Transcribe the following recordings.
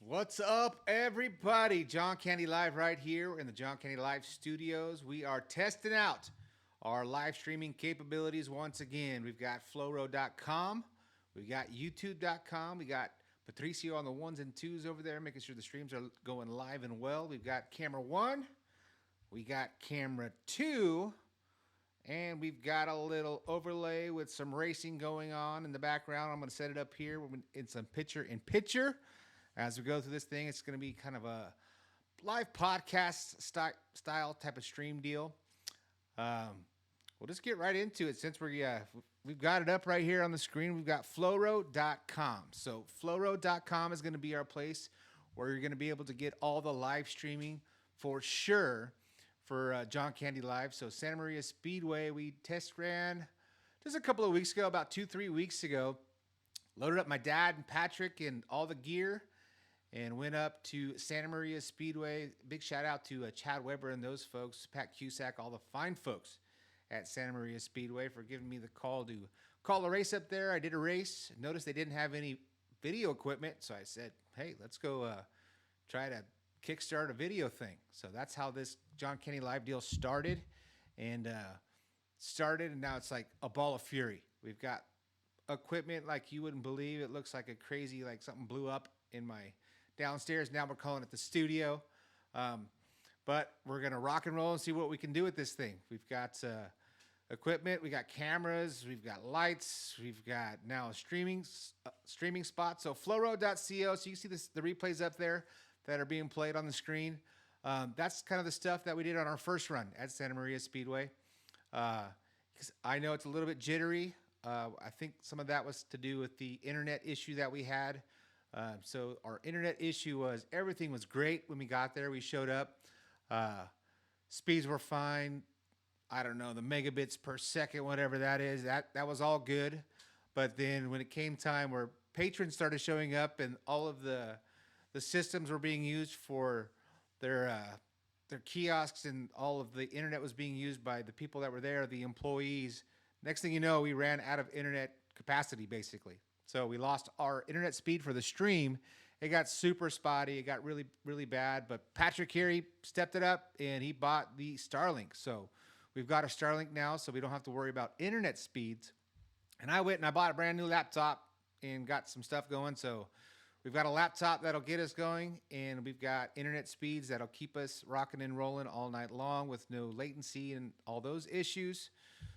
What's up, everybody? John Candy Live right here in the John Candy Live studios. We are testing out our live streaming capabilities once again. We've got Flowro.com, we got YouTube.com, we got Patricio on the ones and twos over there, making sure the streams are going live and well. We've got camera one, we got camera two, and we've got a little overlay with some racing going on in the background. I'm going to set it up here in some picture in picture. As we go through this thing, it's going to be kind of a live podcast style type of stream deal. We'll just get right into it since we've got it up right here on the screen. We've got Flowro.com. So Flowro.com is going to be our place where you're going to be able to get all the live streaming for sure for John Candy Live. So Santa Maria Speedway, we test ran just a couple of weeks ago, about 2-3 weeks ago. Loaded up my dad and Patrick and all the gear and went up to Santa Maria Speedway. Big shout out to Chad Weber and those folks, Pat Cusack, all the fine folks at Santa Maria Speedway for giving me the call to call a race up there. I did a race. Noticed they didn't have any video equipment, so I said, hey, let's go try to kickstart a video thing. So that's how this John Candy Live deal started, and now it's like a ball of fury. We've got equipment like you wouldn't believe. It looks like a crazy, like something blew up in my downstairs. Now we're calling it the studio. But we're going to rock and roll and see what we can do with this thing. We've got equipment, we got cameras, we've got lights, we've got now a streaming spot. So Flowro.co, so you can see the replays up there that are being played on the screen. That's kind of the stuff that we did on our first run at Santa Maria Speedway. I know it's a little bit jittery. I think some of that was to do with the internet issue that we had. So our internet issue was everything was great when we got there. We showed up. Speeds were fine. I don't know, the megabits per second, whatever that is, that was all good. But then when it came time where patrons started showing up and all of the systems were being used for their kiosks and all of the internet was being used by the people that were there, the employees. Next thing you know, we ran out of internet capacity, basically. So we lost our internet speed for the stream. It got super spotty. It got really, really bad. But Patrick here, he stepped it up, and he bought the Starlink. So we've got a Starlink now, so we don't have to worry about internet speeds. And I went and I bought a brand new laptop and got some stuff going. So we've got a laptop that'll get us going, and we've got internet speeds that'll keep us rocking and rolling all night long with no latency and all those issues.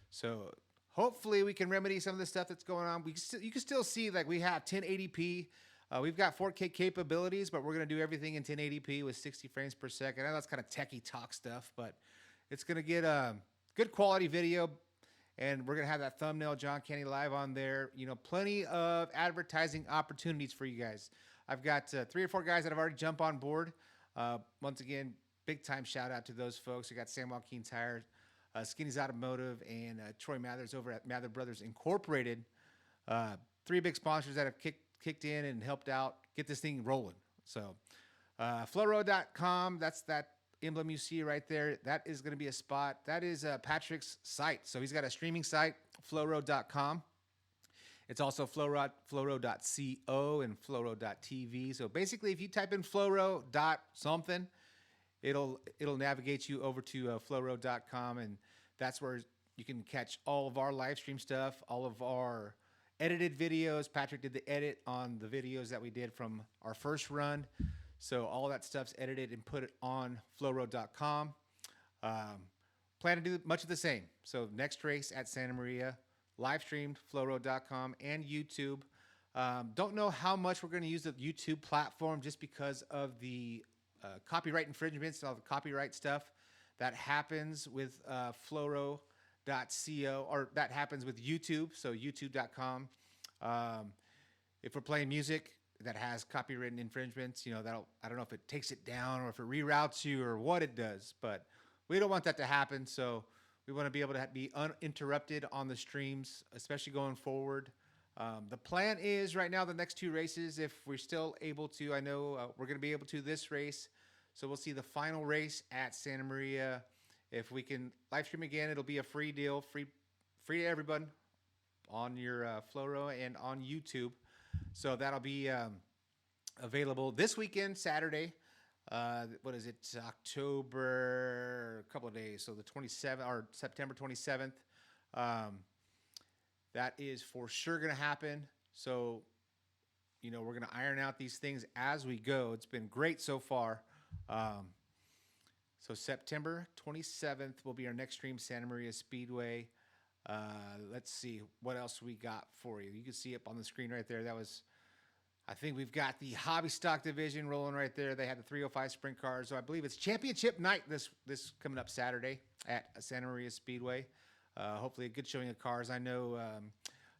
So hopefully we can remedy some of the stuff that's going on. You can still see like we have 1080p. We've got 4K capabilities, but we're going to do everything in 1080p with 60 frames per second. I know that's kind of techie talk stuff, but it's going to get a good quality video, and we're going to have that thumbnail John Candy Live on there. You know, plenty of advertising opportunities for you guys. I've got 3 or 4 guys that have already jumped on board. Once again, big time shout out to those folks. We got San Joaquin Tire, Skinny's Automotive, and Troy Mathers over at Mather Brothers Incorporated. 3 big sponsors that have kicked in and helped out get this thing rolling. So Flowro.com, that's that emblem you see right there. That is going to be a spot. That is Patrick's site. So he's got a streaming site, Flowro.com. It's also Flowro.co and Flowro.tv. So basically, if you type in Flowro dot something, it'll navigate you over to Flowro.com, and that's where you can catch all of our live stream stuff, all of our edited videos. Patrick did the edit on the videos that we did from our first run. So all that stuff's edited and put it on Flowro.com. Plan to do much of the same. So next race at Santa Maria, live streamed, Flowro.com and YouTube. Don't know how much we're going to use the YouTube platform just because of the copyright infringements and all the copyright stuff that happens with Flowro.co, or that happens with YouTube, so youtube.com. If we're playing music that has copyright infringements, you know, I don't know if it takes it down or if it reroutes you or what it does, but we don't want that to happen. So we want to be able to be uninterrupted on the streams, especially going forward. The plan is right now, the next 2 races, if we're still able to, I know we're going to be able to this race. So we'll see the final race at Santa Maria. If we can live stream again, it'll be a free deal, free to everyone on your Flowro and on YouTube. So that'll be available this weekend, Saturday. What is it? October, a couple of days. So the 27th or September 27th. Um, that is for sure going to happen. So, we're going to iron out these things as we go. It's been great so far. Um, so September 27th will be our next stream, Santa Maria Speedway. Let's see what else we got for you. You can see up on the screen right there. I think we've got the hobby stock division rolling right there. They had the 305 sprint cars. So I believe it's championship night this coming up Saturday at Santa Maria Speedway. Hopefully a good showing of cars. I know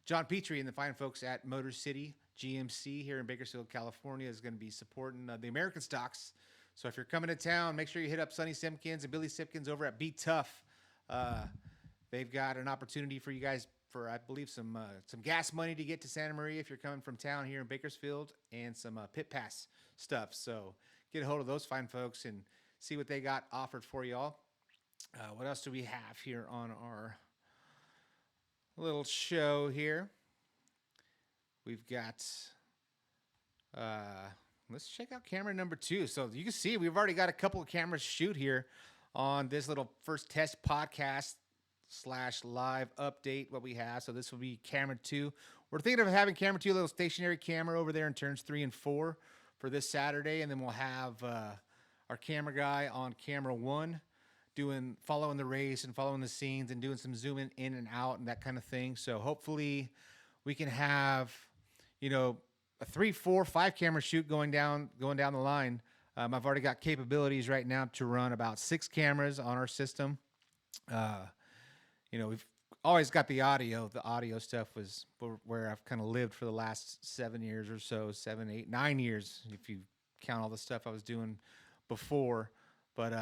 John Petrie and the fine folks at Motor City GMC here in Bakersfield, California is going to be supporting the American stocks. So if you're coming to town, make sure you hit up Sonny Simpkins and Billy Simpkins over at Be Tough. They've got an opportunity for you guys for, I believe, some gas money to get to Santa Maria if you're coming from town here in Bakersfield, and some pit pass stuff. So get a hold of those fine folks and see what they got offered for y'all. What else do we have here on our little show here? We've got, let's check out camera number 2. So you can see we've already got a couple of cameras shoot here on this little first test podcast / live update what we have. So this will be camera 2. We're thinking of having camera 2, a little stationary camera over there in turns 3 and 4 for this Saturday. And then we'll have our camera guy on camera 1 following the race and following the scenes and doing some zooming in and out and that kind of thing. So hopefully we can have, a 3, 4, 5 camera shoot going down the line. I've already got capabilities right now to run about 6 cameras on our system. We've always got the audio. The audio stuff was where I've kind of lived for the last 7 years or so, 7, 8, 9 years, if you count all the stuff I was doing before. But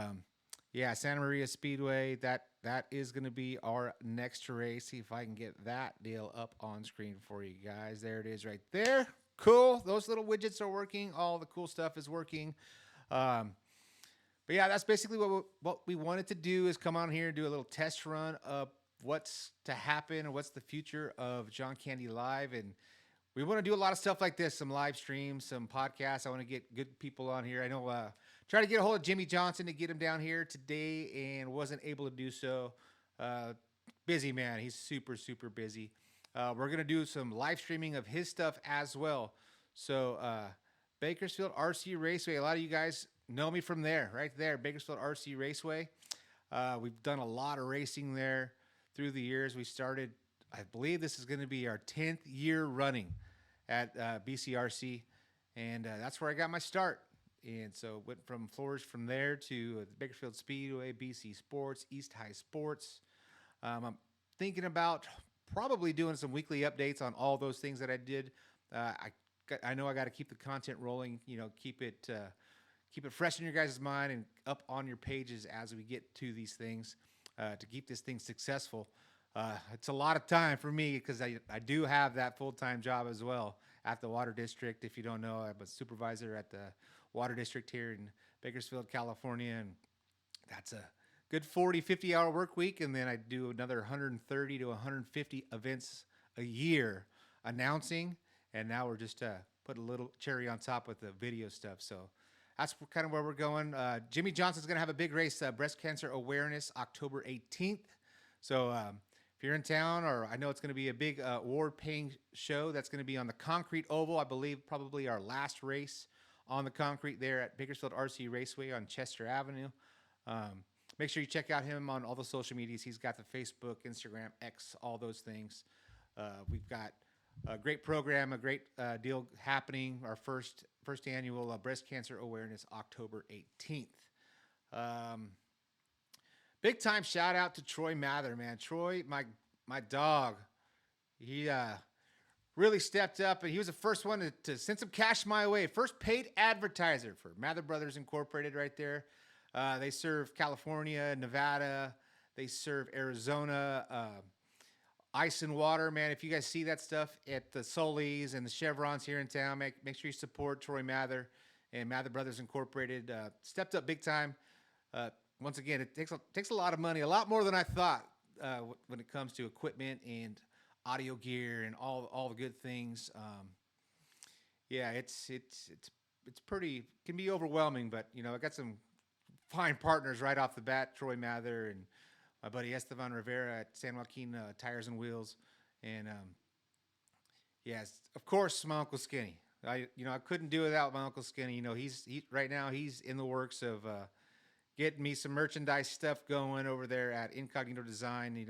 Santa Maria Speedway, that is going to be our next race. See if I can get that deal up on screen for you guys. There it is right there. Cool. Those little widgets are working. All the cool stuff is working. But yeah, that's basically what we wanted to do, is come on here and do a little test run of what's to happen and what's the future of John Candy Live. And we want to do a lot of stuff like this, some live streams, some podcasts. I want to get good people on here. I know, try to get a hold of Jimmy Johnson to get him down here today and wasn't able to do so. Busy man. He's super, super busy. We're going to do some live streaming of his stuff as well. So Bakersfield RC Raceway, a lot of you guys know me from there, right there, Bakersfield RC Raceway. We've done a lot of racing there through the years. We started, I believe this is going to be our 10th year running at BCRC, and that's where I got my start. And so went from floors from there to Bakersfield Speedway, BC Sports, East High Sports. I'm thinking about probably doing some weekly updates on all those things that I did. I know I got to keep the content rolling, keep it fresh in your guys' mind and up on your pages as we get to these things to keep this thing successful. It's a lot of time for me because I do have that full-time job as well at the Water District. If you don't know, I'm a supervisor at the Water District here in Bakersfield, California, and that's a good 40, 50-hour work week, and then I do another 130 to 150 events a year announcing, and now we're just put a little cherry on top with the video stuff. So that's kind of where we're going. Jimmy Johnson's going to have a big race, Breast Cancer Awareness, October 18th. So if you're in town, or I know it's going to be a big award-paying show that's going to be on the Concrete Oval, I believe probably our last race on the concrete there at Bakersfield RC Raceway on Chester Avenue. Make sure you check out him on all the social medias. He's got the Facebook, Instagram, X, all those things. We've got a great program, a great deal happening. Our first annual Breast Cancer Awareness, October 18th. Big time shout out to Troy Mather, man. Troy, my dog, he really stepped up, and he was the first one to send some cash my way. First paid advertiser for Mather Brothers Incorporated right there. They serve California, Nevada. They serve Arizona. Ice and water, man. If you guys see that stuff at the Solis and the Chevrons here in town, make sure you support Troy Mather and Mather Brothers Incorporated. Stepped up big time. Once again, it takes a lot of money, a lot more than I thought when it comes to equipment and audio gear and all the good things. It's it's pretty can be overwhelming, but I got some fine partners right off the bat. Troy Mather and my buddy Esteban Rivera at San Joaquin Tires and Wheels, and yes, of course, my Uncle Skinny. I couldn't do it without my Uncle Skinny. He right now he's in the works of getting me some merchandise stuff going over there at Incognito Design.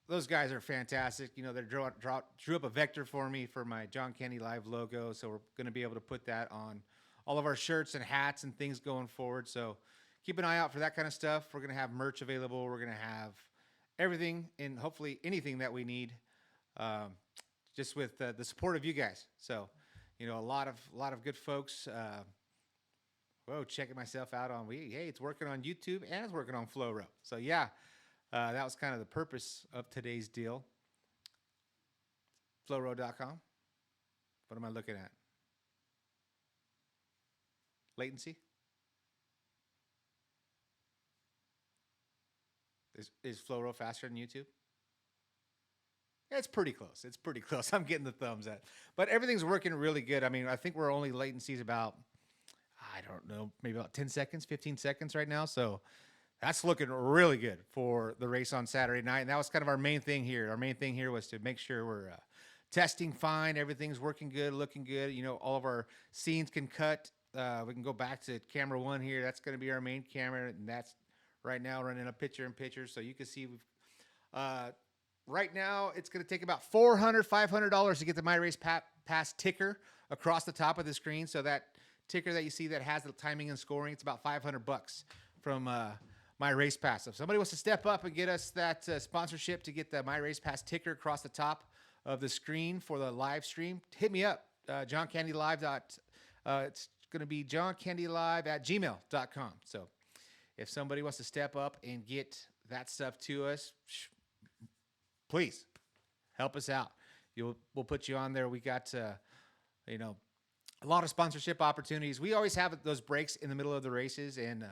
Those guys are fantastic. They drew up a vector for me for my John Candy Live logo, so we're going to be able to put that on all of our shirts and hats and things going forward. So keep an eye out for that kind of stuff. We're going to have merch available. We're going to have everything and hopefully anything that we need, just with the support of you guys. So, a lot of good folks. Checking myself out on hey, it's working on YouTube and it's working on Flowro. So yeah. That was kind of the purpose of today's deal. Flowro.com. What am I looking at? Latency? Is Flowro faster than YouTube? It's pretty close. It's pretty close. I'm getting the thumbs up. But everything's working really good. I mean, I think we're only latency's about, I don't know, maybe about 10 seconds, 15 seconds right now. So that's looking really good for the race on Saturday night. And that was kind of our main thing here. Our main thing here was to make sure we're testing fine. Everything's working good, looking good. All of our scenes can cut. We can go back to camera 1 here. That's going to be our main camera. And that's right now running a picture-in-picture. So you can see we've right now it's going to take about $400, $500 to get the My Race Pass ticker across the top of the screen. So that ticker that you see that has the timing and scoring, it's about $500 from My Race Pass. If somebody wants to step up and get us that sponsorship to get the My Race Pass ticker across the top of the screen for the live stream, hit me up. John Candy Live. It's going to be johncandylive@gmail.com. So if somebody wants to step up and get that stuff to us, please help us out. We'll put you on there. We got a lot of sponsorship opportunities. We always have those breaks in the middle of the races, and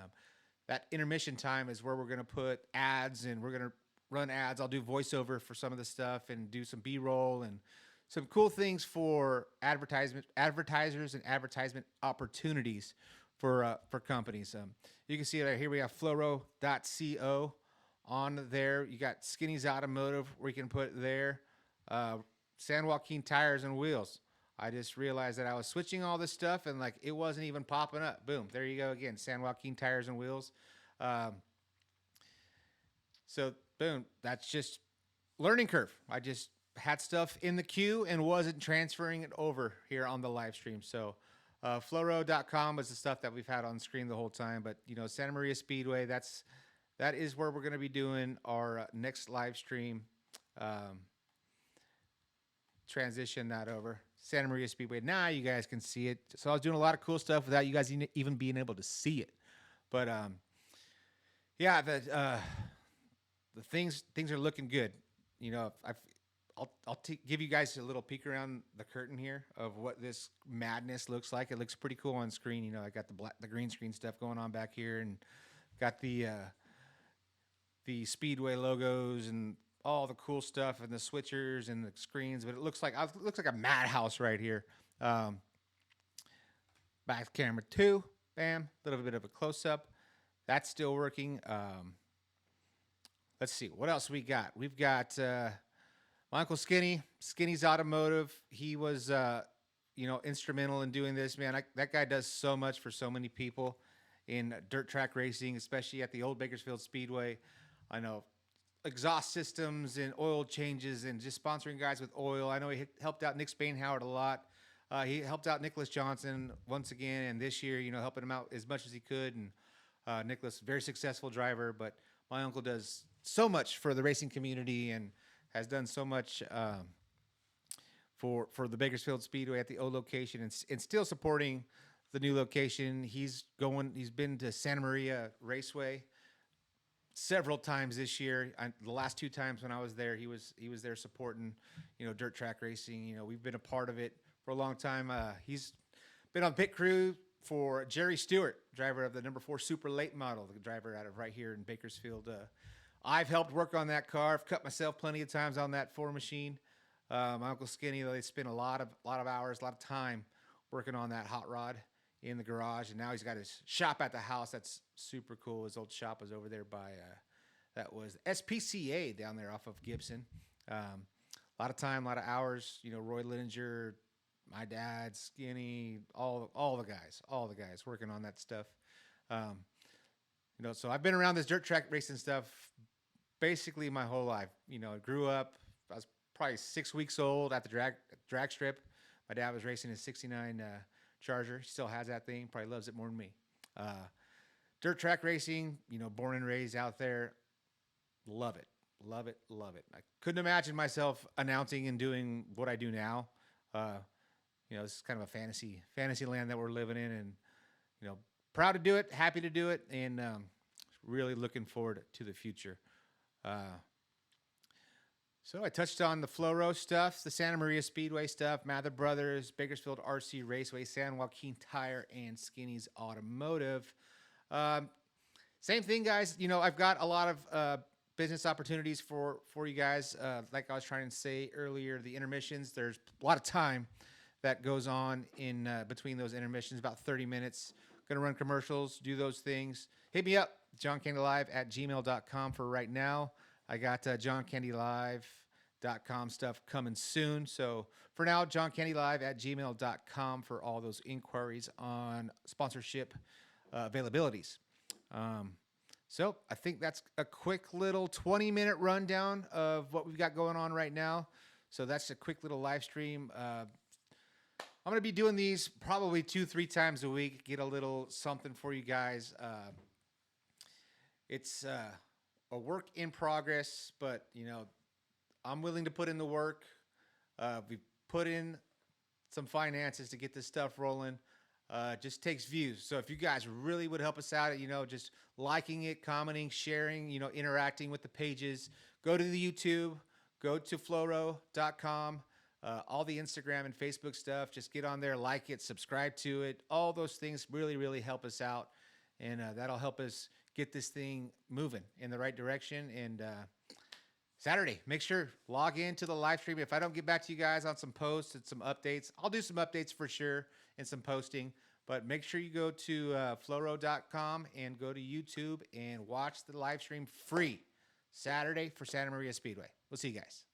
that intermission time is where we're going to put ads, and we're going to run ads. I'll do voiceover for some of the stuff and do some B-roll and some cool things for advertisers and advertisement opportunities for companies. You can see it right here. We have Flowro.co on there. You got Skinny's Automotive where you can put there. San Joaquin Tires and Wheels. I just realized that I was switching all this stuff and it wasn't even popping up. Boom. There you go again. San Joaquin Tires and Wheels. So boom, that's just learning curve. I just had stuff in the queue and wasn't transferring it over here on the live stream. So Flowro.com is the stuff that we've had on screen the whole time. But Santa Maria Speedway, that is where we're going to be doing our next live stream. Transition that over. Santa Maria Speedway. Now you guys can see it. So I was doing a lot of cool stuff without you guys even being able to see it. But yeah, the things are looking good. I'll give you guys a little peek around the curtain here of what this madness looks like. It looks pretty cool on screen. I got the green screen stuff going on back here, and got the Speedway logos and all the cool stuff and the switchers and the screens. But it looks like a madhouse right here. Back camera 2, bam, a little bit of a close up. That's still working. Let's see what else we got. We've got my Uncle Skinny's Automotive. He was instrumental in doing this, man. That guy does so much for so many people in dirt track racing, especially at the old Bakersfield Speedway. I know exhaust systems and oil changes and just sponsoring guys with oil. I know he helped out Nick Spainhoward a lot. He helped out Nicholas Johnson once again, and this year, helping him out as much as he could. And Nicholas, very successful driver, but my uncle does so much for the racing community and has done so much for the Bakersfield Speedway at the old location, and still supporting the new location. He's been to Santa Maria Raceway several times this year. The last 2 times when I was there, he was there supporting, dirt track racing. We've been a part of it for a long time. He's been on pit crew for Jerry Stewart, driver of the number 4 Super Late model, the driver out of right here in Bakersfield. I've helped work on that car. I've cut myself plenty of times on that 4 machine. My Uncle Skinny, they spent a lot of hours, a lot of time working on that hot rod in the garage, and now he's got his shop at the house. That's super cool. His old shop was over there by that was SPCA down there off of Gibson. A lot of time, a lot of hours. You know, Roy Lininger, my dad, Skinny, all the guys working on that stuff. You know, so I've been around this dirt track racing stuff basically my whole life. You know, I grew up. I was probably 6 weeks old at the drag strip. My dad was racing his '69 Charger. He still has that thing. Probably loves it more than me. Dirt track racing. You know, born and raised out there. Love it. Love it. Love it. I couldn't imagine myself announcing and doing what I do now. You know, it's kind of a fantasy land that we're living in, and you know, proud to do it, happy to do it, and really looking forward to the future. So I touched on the Floro stuff, the Santa Maria Speedway stuff, Mather Brothers, Bakersfield RC Raceway, San Joaquin Tire, and Skinny's Automotive. Same thing, guys. You know, I've got a lot of business opportunities for you guys. Like I was trying to say earlier, the intermissions, there's a lot of time that goes on in between those intermissions, about 30 minutes. Gonna run commercials, do those things. Hit me up, johncandylive@gmail.com for right now. I got johncandylive.com stuff coming soon. So for now, johncandylive@gmail.com for all those inquiries on sponsorship availabilities. So I think that's a quick little 20-minute rundown of what we've got going on right now. So that's a quick little live stream. I'm going to be doing these probably 2-3 times a week, get a little something for you guys. It's a work in progress, but, you know, I'm willing to put in the work. We've put in some finances to get this stuff rolling. Just takes views. So if you guys really would help us out, you know, just liking it, commenting, sharing, you know, interacting with the pages, go to the YouTube, go to floro.com. All the Instagram and Facebook stuff, just get on there, like it, subscribe to it. All those things really, really help us out. And that'll help us get this thing moving in the right direction. And Saturday, make sure log in to the live stream. If I don't get back to you guys on some posts and some updates, I'll do some updates for sure and some posting. But make sure you go to floro.com and go to YouTube and watch the live stream free Saturday for Santa Maria Speedway. We'll see you guys.